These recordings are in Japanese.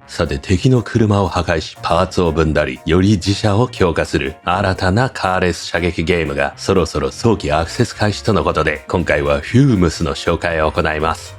さて敵の車を破壊しパーツをぶんだり、より自社を強化する新たなカーレース射撃ゲームがそろそろ早期アクセス開始とのことで、今回はフュームスの紹介を行います。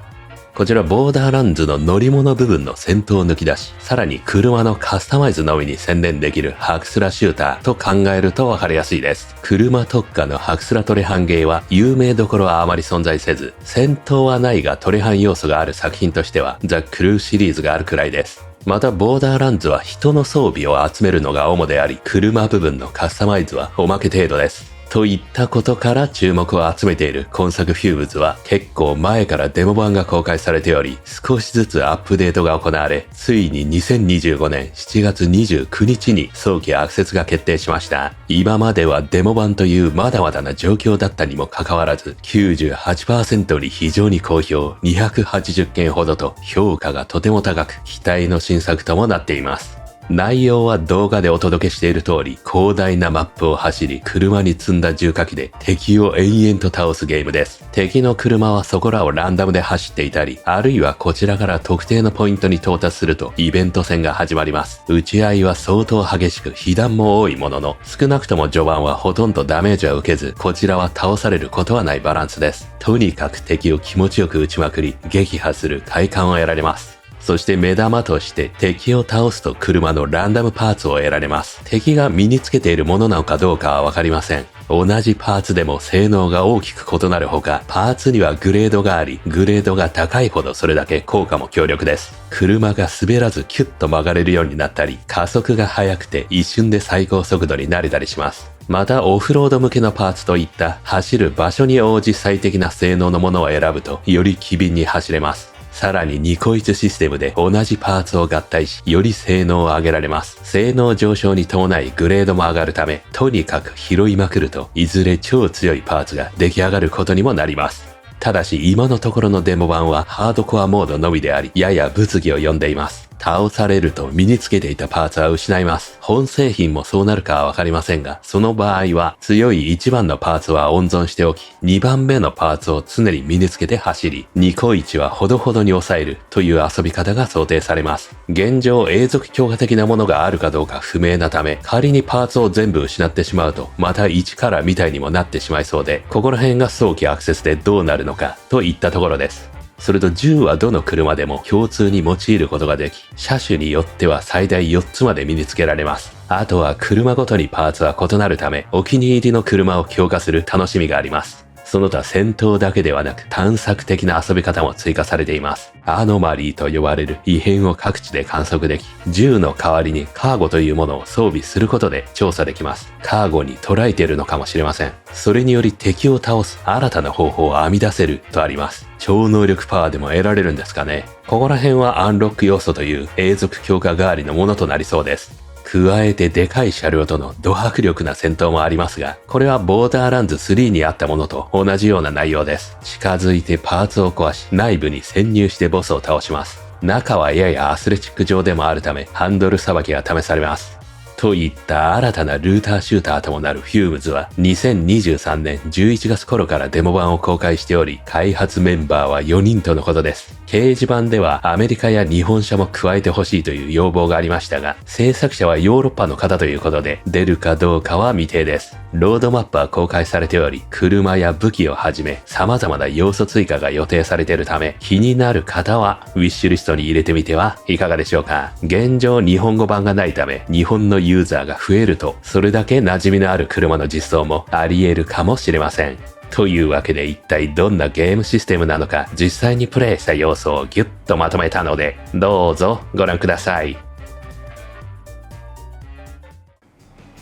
こちらボーダーランズの乗り物部分の戦闘を抜き出し、さらに車のカスタマイズのみに専念できるハクスラシューターと考えると分かりやすいです。車特化のハクスラトレハンゲーは有名どころはあまり存在せず、戦闘はないがトレハン要素がある作品としてはザ・クルーシリーズがあるくらいです。またボーダーランズは人の装備を集めるのが主であり、車部分のカスタマイズはおまけ程度です。といったことから注目を集めている今作フュームズは結構前からデモ版が公開されており、少しずつアップデートが行われ、ついに2025年7月29日に早期アクセスが決定しました。今まではデモ版というまだまだな状況だったにもかかわらず、98% に非常に好評、280件ほどと評価がとても高く、期待の新作ともなっています。内容は動画でお届けしている通り、広大なマップを走り、車に積んだ重火器で敵を延々と倒すゲームです。敵の車はそこらをランダムで走っていたり、あるいはこちらから特定のポイントに到達するとイベント戦が始まります。打ち合いは相当激しく、被弾も多いものの、少なくとも序盤はほとんどダメージは受けず、こちらは倒されることはないバランスです。とにかく敵を気持ちよく撃ちまくり、撃破する快感を得られます。そして目玉として敵を倒すと車のランダムパーツを得られます。敵が身につけているものなのかどうかはわかりません。同じパーツでも性能が大きく異なるほか、パーツにはグレードがあり、グレードが高いほどそれだけ効果も強力です。車が滑らずキュッと曲がれるようになったり、加速が速くて一瞬で最高速度になれたりします。またオフロード向けのパーツといった走る場所に応じ最適な性能のものを選ぶとより機敏に走れます。さらにニコイチシステムで同じパーツを合体し、より性能を上げられます。性能上昇に伴いグレードも上がるため、とにかく拾いまくると、いずれ超強いパーツが出来上がることにもなります。ただし今のところのデモ版はハードコアモードのみであり、やや物議を呼んでいます。倒されると身につけていたパーツは失います。本製品もそうなるかはわかりませんが、その場合は強い1番のパーツは温存しておき、2番目のパーツを常に身につけて走り、ニコイチはほどほどに抑えるという遊び方が想定されます。現状永続強化的なものがあるかどうか不明なため、仮にパーツを全部失ってしまうと、また一からみたいにもなってしまいそうで、ここら辺が早期アクセスでどうなるのかといったところです。それと銃はどの車でも共通に用いることができ、車種によっては最大4つまで身につけられます。あとは車ごとにパーツは異なるため、お気に入りの車を強化する楽しみがあります。その他戦闘だけではなく探索的な遊び方も追加されています。アノマリーと呼ばれる異変を各地で観測でき、銃の代わりにカーゴというものを装備することで調査できます。カーゴに捉えているのかもしれません。それにより敵を倒す新たな方法を編み出せるとあります。超能力パワーでも得られるんですかね。ここら辺はアンロック要素という永続強化代わりのものとなりそうです。加えてでかい車両とのド迫力な戦闘もありますが、これはボーダーランズ3にあったものと同じような内容です。近づいてパーツを壊し、内部に潜入してボスを倒します。中はややアスレチック上でもあるため、ハンドルさばきが試されます。といった新たなルーターシューターともなるフュームズは2023年11月頃からデモ版を公開しており、開発メンバーは4人とのことです。掲示板ではアメリカや日本車も加えてほしいという要望がありましたが、制作者はヨーロッパの方ということで出るかどうかは未定です。ロードマップは公開されており、車や武器をはじめ様々な要素追加が予定されているため、気になる方はウィッシュリストに入れてみてはいかがでしょうか。現状日本語版がないため、日本のユーザーが増えると、それだけ馴染みのある車の実装もあり得るかもしれません。というわけで一体どんなゲームシステムなのか、実際にプレイした要素をギュッとまとめたので、どうぞご覧ください。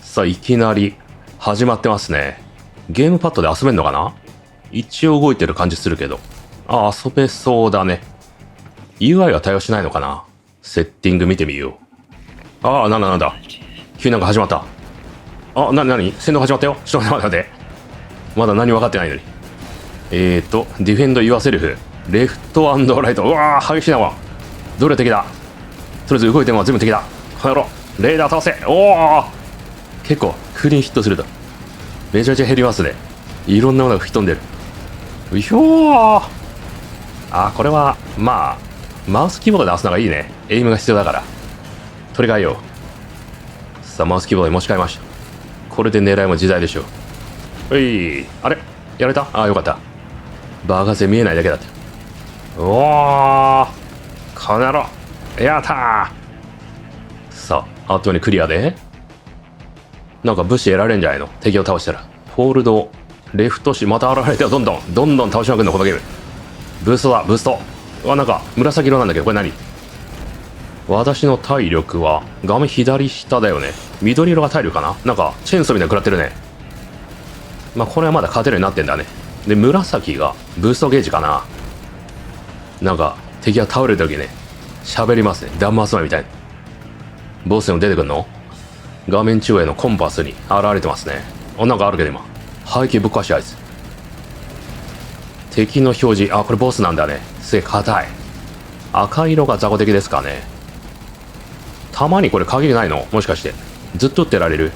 さあいきなり始まってますね。ゲームパッドで遊べんのかな？一応動いてる感じするけど。あ、遊べそうだね。UI は対応しないのかな？セッティング見てみよう。ああ、なんだ。急になんか始まった。あ、戦闘始まったよ。ちょっと待って。まだ何分かってないのに。ディフェンドユアセルフ。レフト&ライト。うわー、激しいなわ。どれ敵だ？とりあえず動いてるのは全部敵だ。この野郎。レーダー倒せ。おー、結構クリーンヒットすると。めちゃめちゃ減りますね。いろんなものが吹き飛んでる。うひょー。あ、これは、まあ、マウスキーボードで押すのがいいね。エイムが必要だから。取り替えよう。さあ、マウスキーボードに持ち替えました。これで狙いも自在でしょう。あれやられた？ああ、よかった。バカせ見えないだけだって。おー、この野郎。やったー。さあ、あとにクリアで。なんか武士得られんじゃないの？敵を倒したら。ホールド、レフトし、また現れてよ。どんどん倒しまくるの、このゲーム。ブーストだ、ブースト。うわ、なんか紫色なんだけど、これ何？私の体力は画面左下だよね。緑色が体力かな。なんかチェーンソーみたいなの食らってるね。まあこれはまだ勝てるようになってんだね。で、紫がブーストゲージかな。なんか敵が倒れるときね、喋りますね。ダンマースマイみたいに。ボスでも出てくんの？画面中央へのコンパスに現れてますね。あ、なんかあるけど今。背景ぶっ壊しあいつ。敵の表示、あ、これボスなんだね。すげえ硬い。赤色が雑魚敵ですかね。たまにこれ限りないの？もしかして。ずっと撃ってられる？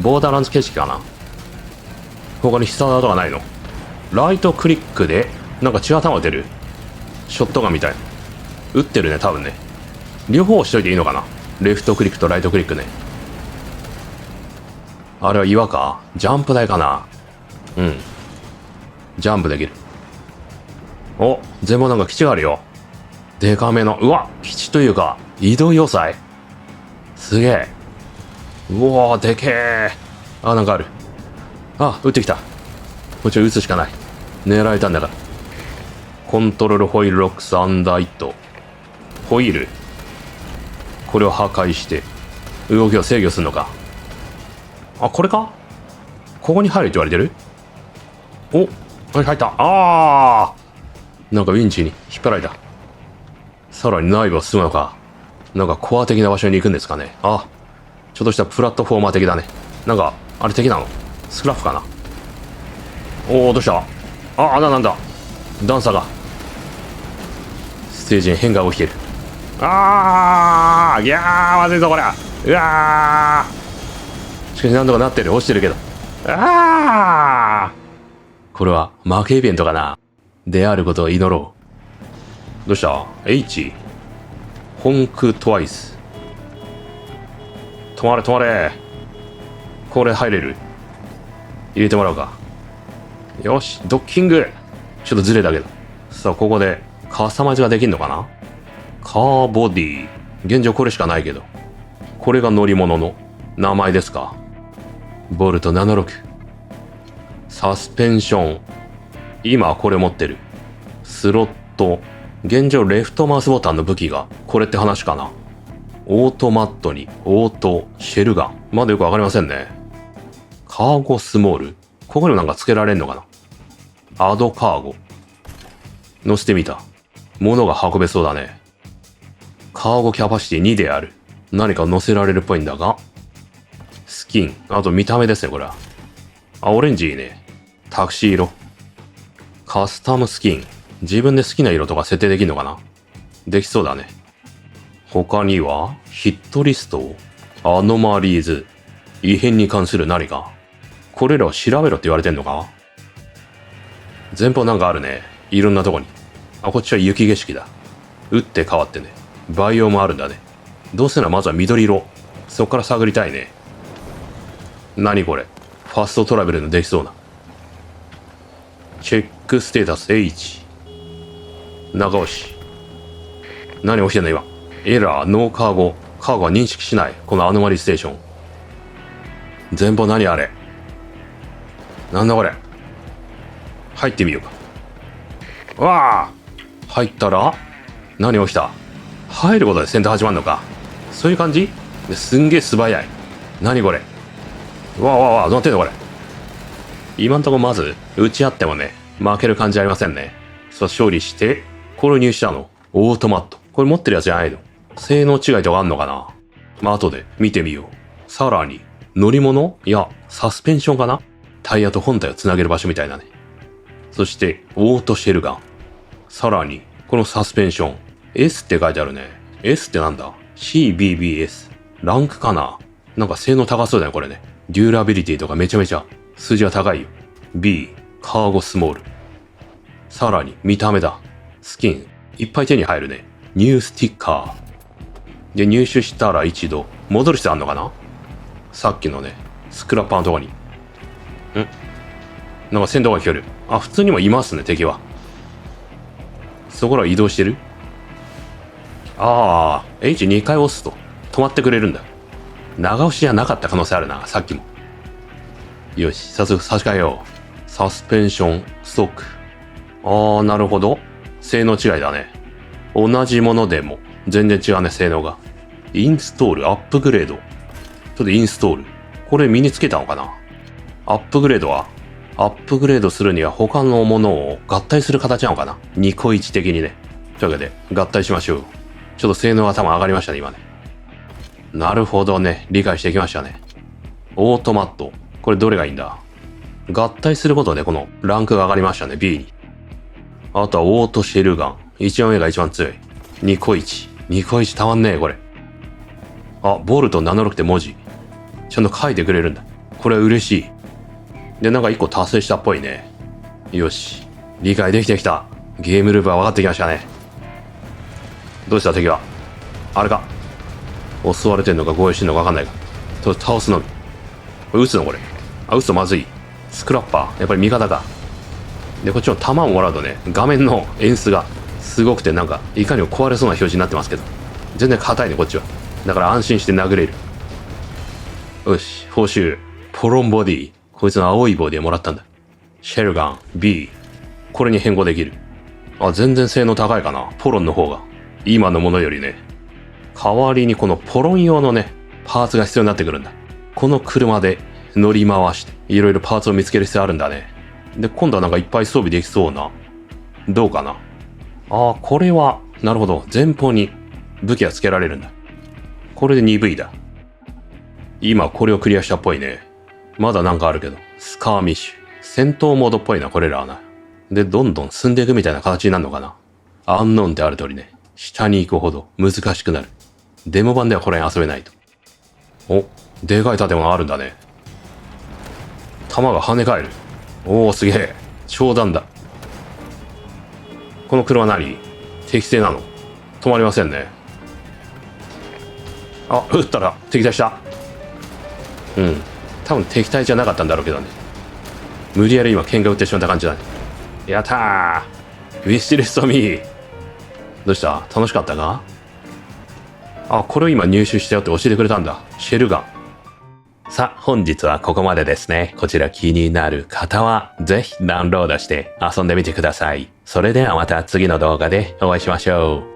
ボーダーランズ景色かな？他に必殺技がないの？ライトクリックで、なんか血頭打てる？ショットガンみたい。撃ってるね、多分ね。両方しといていいのかな？レフトクリックとライトクリックね。あれは岩か？ジャンプ台かな？うん。ジャンプできる。お、全部なんか基地があるよ。デカめの、うわ、基地というか、移動要塞？すげえ。うわー、でけえ。あ、なんかある。あ、撃ってきた。こっちは撃つしかない。狙われたんだから。コントロールホイールロックスアンダーイット。ホイール。これを破壊して、動きを制御するのか。あ、これか？ここに入るって言われてる？お、入った。あー！なんかウィンチに引っ張られた。さらに内部を進むのか。なんかコア的な場所に行くんですかね。あ、ちょっとしたプラットフォーマー的だね。なんか、あれ敵なの？スクラップかな。おー、どうした？あ、なんだ。段差が。ステージに変化が起きてる。いやー、まずいぞ、これ。うわー。しかしなんとかなってる。落ちてるけど。これは負けイベントかな。であることを祈ろう。どうした？ H。ホンクトワイス。止まれ。これ入れる？入れてもらうか。よし、ドッキング。ちょっとずれたけど。さあ、ここでカスタマイズができんのかな？カーボディ。現状これしかないけど。これが乗り物の名前ですか？ボルト76。サスペンション。今はこれ持ってる。スロット。現状レフトマウスボタンの武器がこれって話かな。オートマットにオートシェルガン。まだよくわかりませんね。カーゴスモール。ここにもなんか付けられんのかな。アドカーゴ。乗せてみた。物が運べそうだね。カーゴキャパシティ2である。何か乗せられるっぽいんだが。スキン。あと見た目ですね、これは。あ、オレンジいいね。タクシー色。カスタムスキン。自分で好きな色とか設定できるのかな？できそうだね。他には、ヒットリスト、アノマリーズ、異変に関する何か。これらを調べろって言われてんのか？前方なんかあるね。いろんなとこに。あ、こっちは雪景色だ。打って変わってね。バイオもあるんだね。どうせならまずは緑色。そっから探りたいね。何これ？ファストトラベルのできそうな。チェックステータス H。長押し。何起きてんの今。エラー、ノーカーゴ。カーゴは認識しない。このアノマリステーション。前方何あれ？なんだこれ？入ってみようか。わあ！入ったら何起きた？入ることで戦闘始まるのか。そういう感じ？すんげえ素早い。何これ？どうなってんのこれ。今んとこまず、打ち合ってもね、負ける感じありませんね。さあ、勝利して、これを入手したの。オートマット。これ持ってるやつじゃないの？性能違いとかあんのかな？まあ、後で見てみよう。さらに、乗り物？いや、サスペンションかな？タイヤと本体をつなげる場所みたいだね。そして、オートシェルガン。さらに、このサスペンション。S って書いてあるね。S ってなんだ？ CBBS。ランクかな？なんか性能高そうだよ、これね。デューラビリティとかめちゃめちゃ数字は高いよ。B、カーゴスモール。さらに見た目だ。スキン、いっぱい手に入るね。ニュースティッカー。で、入手したら一度、戻る必要あんのかな。さっきのね、スクラッパーのとこに。なんか戦闘が聞こえる。あ、普通にもいますね、敵は。そこら移動してる。ああ、H2 回押すと止まってくれるんだ。長押しじゃなかった可能性あるな、さっきも。よし、早速差し替えよう。サスペンション、ストック。ああ、なるほど。性能違いだね。同じものでも全然違うね、性能が。インストール、アップグレード。ちょっとインストール。これ身につけたのかな。アップグレードはアップグレードするには他のものを合体する形なのかな。ニコイチ的にね。というわけで、合体しましょう。ちょっと性能が多分上がりましたね、今ね。なるほどね。理解してきましたね。オートマット。これどれがいいんだ。合体することでこのランクが上がりましたね、B に。あとはオートシェルガン。一番上が一番強い。ニコイチ。ニコイチたまんねえ、これ。あ、ボルト76って文字。ちゃんと書いてくれるんだ。これは嬉しい。で、なんか一個達成したっぽいね。よし。理解できてきた。ゲームループは分かってきましたね。どうした敵は。あれか。襲われてんのか護衛してんのか分かんないか。と倒すのみ。これ撃つのこれ。あ、撃つとまずい。スクラッパー。やっぱり味方か。で、こっちの弾をもらうとね、画面の演出がすごくてなんか、いかにも壊れそうな表示になってますけど。全然硬いね、こっちは。だから安心して殴れる。よし、報酬。ポロンボディ。こいつの青いボディをもらったんだ。シェルガン B。これに変更できる。あ、全然性能高いかな。ポロンの方が。今のものよりね。代わりにこのポロン用のね、パーツが必要になってくるんだ。この車で乗り回して、いろいろパーツを見つける必要あるんだね。で、今度はなんかいっぱい装備できそうな。どうかな。ああ、これは、なるほど。前方に武器が付けられるんだ。これで 2V だ。今これをクリアしたっぽいね。まだなんかあるけど。スカーミッシュ。戦闘モードっぽいな、これらはな。で、どんどん進んでいくみたいな形になるのかな。アンノーンってある通りね。下に行くほど難しくなる。デモ版ではこれに遊べないと。お、でかい建物あるんだね。弾が跳ね返る。おお、すげえ。長弾だ。この車何？適正なの？止まりませんね。あ、撃ったら敵対した。うん。多分敵対じゃなかったんだろうけどね。無理やり今喧嘩撃ってしまった感じだね。やったー。ウィッシュリストミー。どうした？楽しかったか？あ、これを今入手したよって教えてくれたんだ。シェルガン。さあ、本日はここまでですね。こちら気になる方は、ぜひダウンロードして遊んでみてください。それではまた次の動画でお会いしましょう。